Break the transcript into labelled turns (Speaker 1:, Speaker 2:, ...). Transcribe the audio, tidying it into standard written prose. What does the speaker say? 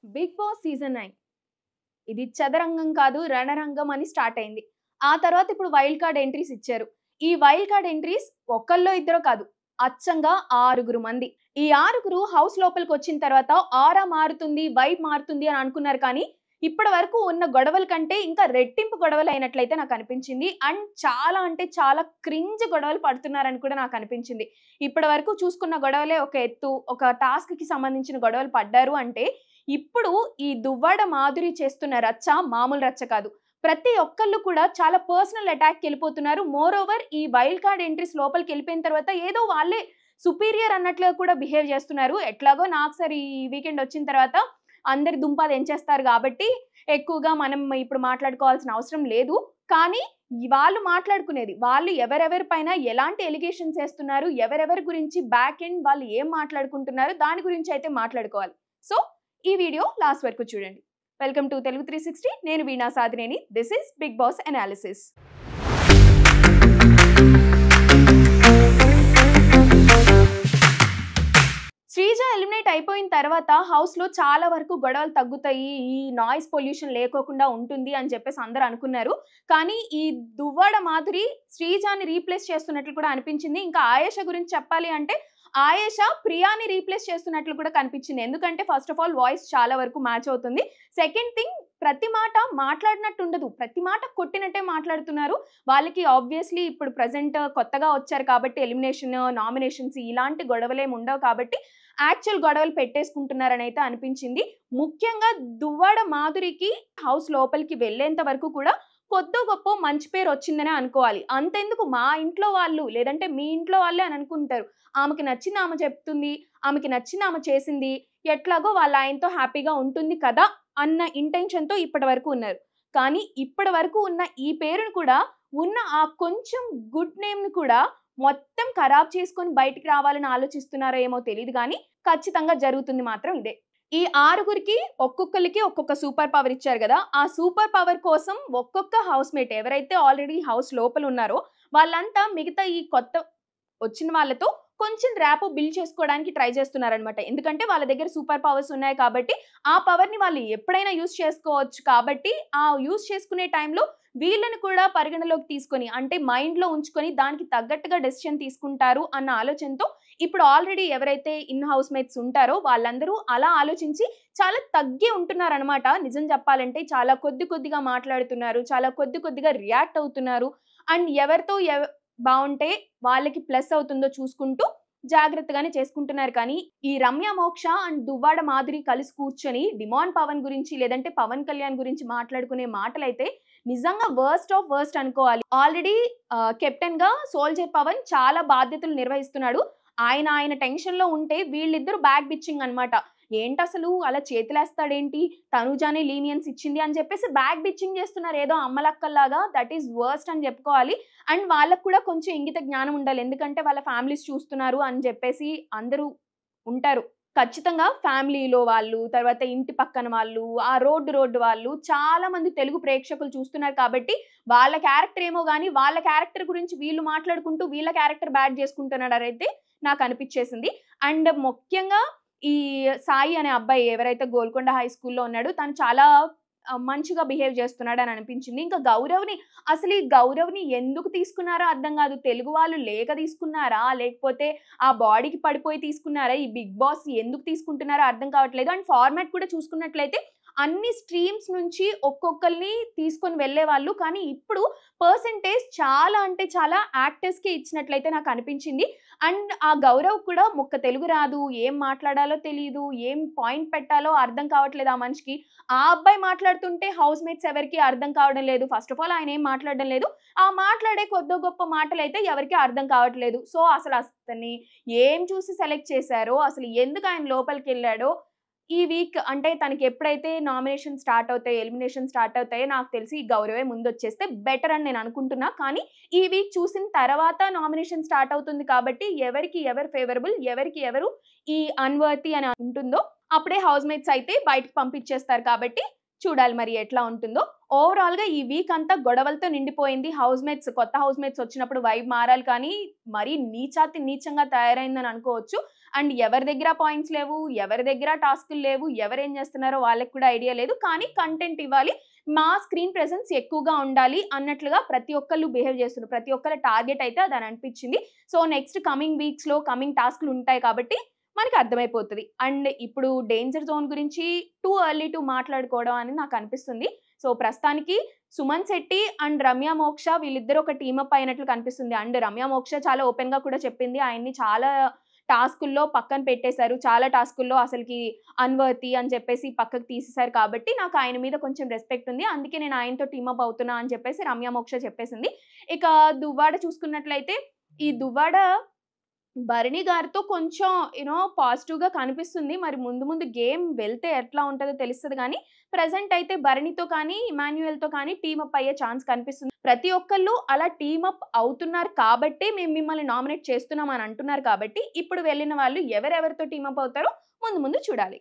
Speaker 1: Big boss season 9 ఇది చదరంగం కాదు రణరంగం అని స్టార్ట్ అయింది. ఆ తర్వాత ఇప్పుడు వైల్డ్ కార్డ్ ఎంట్రీస్ ఇచ్చారు. ఈ వైల్డ్ కార్డ్ ఎంట్రీస్ ఒక్కళ్ళో ఇద్దరో కాదు, అచ్చంగా 6 మంది. ఈ 6 హౌస్ లోపలికి వచ్చిన తర్వాత ఆరా మారుతుంది, వైబ్ మారుతుంది అని అనుకున్నారు. కానీ ఇప్పటి వరకు ఉన్న గొడవల కంటే ఇంకా రెట్టింపు గొడవలు అయినట్లయితే నాకు అనిపించింది. అండ్ చాలా అంటే చాలా క్రింజ్ గొడవలు పడుతున్నారని కూడా నాకు అనిపించింది. ఇప్పటి వరకు చూసుకున్న గొడవలే ఒక ఎత్తు, ఒక టాస్క్ కి సంబంధించిన గొడవలు పడ్డారు అంటే ఇప్పుడు ఈ దువ్వాడ మాధురి చేస్తున్న రచ్చ మామూలు రచ్చ కాదు. ప్రతి ఒక్కళ్ళు కూడా చాలా పర్సనల్ అటాక్ వెళ్ళిపోతున్నారు. మోర్ ఓవర్ ఈ వైల్డ్ కార్డ్ ఎంట్రీస్ లోపలికి వెళ్ళిపోయిన తర్వాత ఏదో వాళ్ళే సుపీరియర్ అన్నట్లుగా కూడా బిహేవ్ చేస్తున్నారు. ఎట్లాగో నాకు సరే ఈ వీకెండ్ వచ్చిన తర్వాత అందరి దుంపది ఎంచేస్తారు కాబట్టి ఎక్కువగా మనం ఇప్పుడు మాట్లాడుకోవాల్సిన అవసరం లేదు. కానీ వాళ్ళు మాట్లాడుకునేది, వాళ్ళు ఎవరెవరి పైన ఎలాంటి ఎలిగేషన్స్ వేస్తున్నారు, ఎవరెవరి గురించి బ్యాక్ ఎండ్ వాళ్ళు ఏం మాట్లాడుకుంటున్నారు దాని గురించి అయితే మాట్లాడుకోవాలి. సో ఈ వీడియో లాస్ట్ వరకు చూడండి. Welcome to Telugu 360. నేను Veena Sadhineni. This is Bigg Boss analysis. Sreeja eliminate అయిపోయిన తర్వాత హౌస్ లో చాలా వరకు గొడవలు తగ్గుతాయి, ఈ నాయిస్ పొల్యూషన్ లేకోకుండా ఉంటుంది అని చెప్పేసి అందరూ అనుకున్నారు. కానీ ఈ దువ్వాడ మాధురి శ్రీజాని రీప్లేస్ చేస్తున్నట్లు కూడా అనిపించింది. ఇంకా ఆయేష గురించి చెప్పాలి అంటే ఆయేష ప్రియాని రీప్లేస్ చేస్తున్నట్లు కూడా కనిపించింది. ఎందుకంటే ఫస్ట్ ఆఫ్ ఆల్ వాయిస్ చాలా వరకు మ్యాచ్ అవుతుంది. సెకండ్ థింగ్, ప్రతి మాట మాట్లాడినట్టు ఉండదు, ప్రతి మాట కొట్టినట్టే మాట్లాడుతున్నారు. వాళ్ళకి ఆబ్వియస్లీ ఇప్పుడు ప్రజెంట్ కొత్తగా వచ్చారు కాబట్టి ఎలిమినేషన్, నామినేషన్స్ ఇలాంటి గొడవలేమి ఉండవు కాబట్టి యాక్చువల్ గొడవలు పెట్టేసుకుంటున్నారని అయితే అనిపించింది. ముఖ్యంగా దువ్వాడ మాధురికి హౌస్ లోపలికి వెళ్ళేంత వరకు కూడా కొద్దో గొప్ప మంచి పేరు వచ్చిందనే అనుకోవాలి. అంతెందుకు మా ఇంట్లో వాళ్ళు లేదంటే మీ ఇంట్లో వాళ్ళే అని అనుకుంటారు. ఆమెకి నచ్చింది ఆమె చెప్తుంది, ఆమెకి నచ్చింది ఆమె చేసింది, ఎట్లాగో వాళ్ళ ఆయనతో హ్యాపీగా ఉంటుంది కదా అన్న ఇంటెన్షన్తో ఇప్పటి వరకు ఉన్నారు. కానీ ఇప్పటి వరకు ఉన్న ఈ పేరును కూడా, ఉన్న ఆ కొంచెం గుడ్ నేమ్ని కూడా మొత్తం ఖరాబ్ చేసుకొని బయటికి రావాలని ఆలోచిస్తున్నారో ఏమో తెలియదు. కానీ ఖచ్చితంగా జరుగుతుంది మాత్రం ఇదే. ఈ 6 ఒక్కొక్కరికి ఒక్కొక్క సూపర్ పవర్ ఇచ్చారు కదా. ఆ సూపర్ పవర్ కోసం ఒక్కొక్క హౌస్ మేట్ ఎవరైతే ఆల్రెడీ హౌస్ లోపల ఉన్నారో వాళ్ళంతా మిగతా ఈ కొత్త వచ్చిన వాళ్ళతో కొంచెం ర్యాపో బిల్డ్ చేసుకోవడానికి ట్రై చేస్తున్నారనమాట. ఎందుకంటే వాళ్ళ దగ్గర సూపర్ పవర్స్ ఉన్నాయి కాబట్టి ఆ పవర్ని వాళ్ళు ఎప్పుడైనా యూజ్ చేసుకోవచ్చు. కాబట్టి ఆ యూజ్ చేసుకునే టైంలో వీళ్ళని కూడా పరిగణలోకి తీసుకొని, అంటే మైండ్లో ఉంచుకొని దానికి తగ్గట్టుగా డెసిషన్ తీసుకుంటారు అన్న ఆలోచనతో ఇప్పుడు ఆల్రెడీ ఎవరైతే ఇన్ హౌస్ మేట్స్ ఉంటారో వాళ్ళందరూ అలా ఆలోచించి చాలా తగ్గి ఉంటున్నారనమాట. నిజం చెప్పాలంటే చాలా కొద్దిగా మాట్లాడుతున్నారు, చాలా కొద్దిగా రియాక్ట్ అవుతున్నారు. అండ్ ఎవరితో బాగుంటే వాళ్ళకి ప్లస్ అవుతుందో చూసుకుంటూ జాగ్రత్తగానే చేసుకుంటున్నారు. కానీ ఈ రమ్య మోక్ష అండ్ దువ్వాడ మాధురి కలిసి కూర్చొని డిమాండ్ పవన్ గురించి లేదంటే పవన్ కళ్యాణ్ గురించి మాట్లాడుకునే మాటలైతే నిజంగా వర్స్ట్ ఆఫ్ వర్స్ట్ అనుకోవాలి. ఆల్రెడీ కెప్టెన్ గా సోల్జర్ పవన్ చాలా బాధ్యతలు నిర్వహిస్తున్నాడు. ఆయన టెన్షన్ లో ఉంటే వీళ్ళిద్దరు బ్యాక్ బిచ్చింగ్ అనమాట. ఏంటి అసలు అలా చేతులేస్తాడేంటి, తనుజానే లీనియన్స్ ఇచ్చింది అని చెప్పేసి బ్యాక్ బిచ్చింగ్ చేస్తున్నారు ఏదో అమ్మలక్కల్లాగా. దట్ ఈస్ వర్స్ట్ అని చెప్పుకోవాలి. అండ్ వాళ్ళకు కూడా కొంచెం ఇంగిత జ్ఞానం ఉండాలి. ఎందుకంటే వాళ్ళ ఫ్యామిలీస్ చూస్తున్నారు అని చెప్పేసి అందరూ ఉంటారు. ఖచ్చితంగా ఫ్యామిలీలో వాళ్ళు, తర్వాత ఇంటి పక్కన వాళ్ళు, ఆ రోడ్డు వాళ్ళు చాలా మంది తెలుగు ప్రేక్షకులు చూస్తున్నారు కాబట్టి వాళ్ళ క్యారెక్టర్ ఏమో కానీ వాళ్ళ క్యారెక్టర్ గురించి వీళ్ళు మాట్లాడుకుంటూ వీళ్ళ క్యారెక్టర్ బ్యాడ్ చేసుకుంటున్నారైతే నాకు అనిపించేసింది. అండ్ ముఖ్యంగా ఈ సాయి అనే అబ్బాయి ఎవరైతే గోల్కొండ హై స్కూల్లో ఉన్నాడో తను చాలా మంచిగా బిహేవ్ చేస్తున్నాడు అని అనిపించింది. ఇంకా అసలు ఈ గౌరవ్ని ఎందుకు తీసుకున్నారో అర్థం కాదు. తెలుగు వాళ్ళు లేక తీసుకున్నారా, లేకపోతే ఆ బాడీకి పడిపోయి తీసుకున్నారా, ఈ బిగ్ బాస్ ఎందుకు తీసుకుంటున్నారో అర్థం కావట్లేదు. అండ్ ఫార్మాట్ కూడా చూసుకున్నట్లయితే అన్ని స్ట్రీమ్స్ నుంచి ఒక్కొక్కరిని తీసుకొని వెళ్ళే వాళ్ళు. కానీ ఇప్పుడు పర్సెంటేజ్ చాలా అంటే చాలా యాక్టర్స్కి ఇచ్చినట్లయితే నాకు అనిపించింది. అండ్ ఆ గౌరవ్ కూడా మొక్క తెలుగు రాదు, ఏం మాట్లాడాలో తెలియదు, ఏం పాయింట్ పెట్టాలో అర్థం కావట్లేదు ఆ మనిషికి. ఆ అబ్బాయి మాట్లాడుతుంటే హౌస్ మేట్స్ ఎవరికి అర్థం కావడం లేదు. ఫస్ట్ ఆఫ్ ఆల్ ఆయన ఏం మాట్లాడడం లేదు, ఆ మాట్లాడే కొద్ది గొప్ప మాటలు అయితే ఎవరికి అర్థం కావట్లేదు. సో అసలు అతన్ని ఏం చూసి సెలెక్ట్ చేశారో, అసలు ఎందుకు ఆయన లోపలికి వెళ్ళాడో, ఈ వీక్ అంటే తనకి ఎప్పుడైతే నామినేషన్ స్టార్ట్ అవుతాయి, ఎలిమినేషన్ స్టార్ట్ అవుతాయో నాకు తెలిసి ఈ గౌరవే ముందు వచ్చేస్తే బెటర్ అని నేను అనుకుంటున్నా. కానీ ఈ వీక్ చూసిన తర్వాత నామినేషన్ స్టార్ట్ అవుతుంది కాబట్టి ఎవరికి ఎవరు ఫేవరబుల్, ఎవరికి ఎవరు ఈ అన్వర్తి అని ఉంటుందో అప్పుడే హౌస్ మేట్స్ అయితే బయటకు పంపించేస్తారు. కాబట్టి చూడాలి మరి ఎట్లా ఉంటుందో. ఓవరాల్‌గా ఈ వీక్ అంతా గొడవలతో నిండిపోయింది. కొత్త హౌస్‌మేట్స్ వచ్చినప్పుడు వైబ్ మారాలి కానీ, మరీ నీచాతి నీచంగా తయారైందని అనుకోవచ్చు. అండ్ ఎవరి దగ్గర పాయింట్స్ లేవు, ఎవరి దగ్గర టాస్కులు లేవు, ఎవరేం చేస్తున్నారో వాళ్ళకి కూడా ఐడియా లేదు. కానీ కంటెంట్ ఇవ్వాలి. మా స్క్రీన్ ప్రెజెన్స్ ఎక్కువగా ఉండాలి అన్నట్లుగా ప్రతి ఒక్కళ్ళు బిహేవ్ చేస్తున్నారు. ప్రతి ఒక్కళ్ళ టార్గెట్ అయితే అదని అనిపించింది. సో, నెక్స్ట్ కమింగ్ వీక్స్‌లో కమింగ్ టాస్క్‌లు ఉంటాయి కాబట్టి మనకి అర్థమైపోతది. అండ్ ఇప్పుడు డేంజర్ జోన్ గురించి టూ ఎర్లీ టు మాట్లాడుకోవడం అని నాకు అనిపిస్తుంది. సో, ప్రస్తుతానికి సుమన్ శెట్టి అండ్ రమ్య మోక్ష వీళ్ళిద్దరూ ఒక టీమ్ అప్ అయినట్లు కనిపిస్తుంది. అండ్ రమ్య మోక్ష చాలా ఓపెన్‌గా కూడా చెప్పింది. ఆయన్ని చాలా టాస్కుల్లో పక్కన పెట్టేశారు. చాలా టాస్కుల్లో అసలకి అన్‌వర్తీ అని చెప్పేసి పక్కకు తీసేశారు కాబట్టి నాకు ఆయన మీద కొంచెం రెస్పెక్ట్ ఉంది. అందుకే నేను ఆయనతో టీమ్ అప్ అవుతున్నా అని చెప్పేసి రమ్య మోక్ష చెప్పేసింది. ఇక దువ్వాడ చూసుకున్నట్లయితే ఈ దువ్వాడ భరణి గారితో కొంచెం పాజిటివ్‌గా కనిపిస్తుంది. మరి ముందు ముందు గేమ్ వెళ్తే ఎట్లా ఉంటదో తెలుస్తది గానీ, ప్రెజెంట్ అయితే భరణితో కానీ, ఇమాన్యుయల్‌తో కానీ టీమ్ అప్ అయ్యే ఛాన్స్ కనిపిస్తుంది. ప్రతి ఒక్కళ్ళు అలా టీమ్ అప్ అవుతున్నారు కాబట్టే మేము మిమ్మల్ని నామినేట్ చేస్తున్నాం అని అంటున్నారు కాబట్టి, ఇప్పుడు వెళ్ళిన వాళ్ళు ఎవరెవరితో టీమ్ అప్ అవుతారో ముందు ముందు చూడాలి.